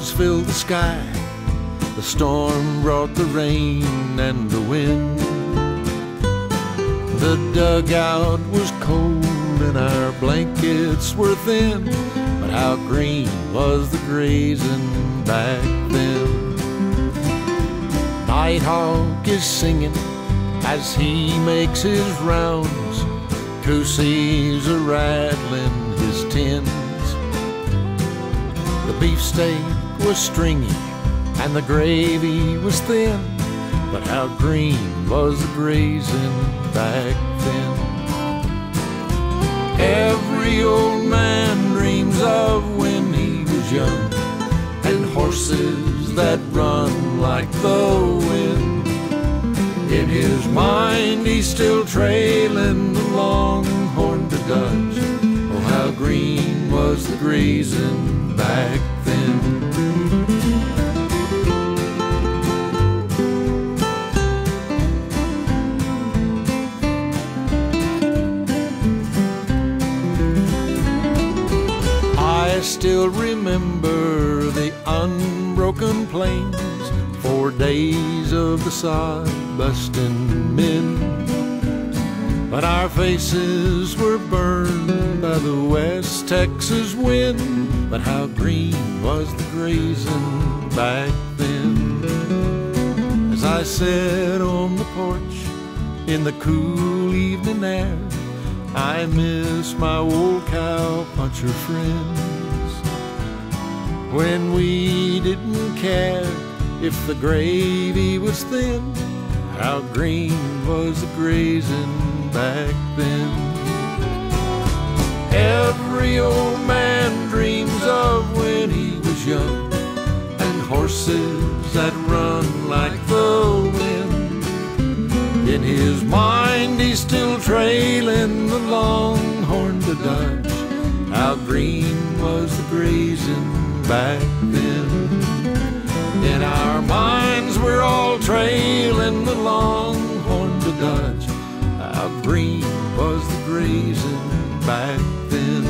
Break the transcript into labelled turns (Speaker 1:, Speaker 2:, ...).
Speaker 1: clouds filled the sky. The storm brought the rain and the wind. The dugout was cold and our blankets were thin, but how green was the grazin' back then. Nighthawk is singing as he makes his rounds. Goosey's a rattling his tins. The beefsteak was stringy and the gravy was thin, but how green was the grazin' back then. Every old man dreams of when he was young, and horses that run like the wind. In his mind he's still trailing the longhorn to Dutch. Oh, how green was the grazin' back then. I still remember the unbroken plains, 4 days of the sod bustin' men. But our faces were burned by the West Texas wind. But how green was the grazin' back then. As I sat on the porch in the cool evening air, I miss my old cowpuncher friends. When we didn't care if the gravy was thin, how green was the grazin' back then. Every old man dreams of when he was young, and horses that run like the wind. In his mind he's still trailing the longhorn to Dutch. How green was the grazin' back then. In our minds we're all trailing the longhorn to Dutch. How green was the grazin' back then.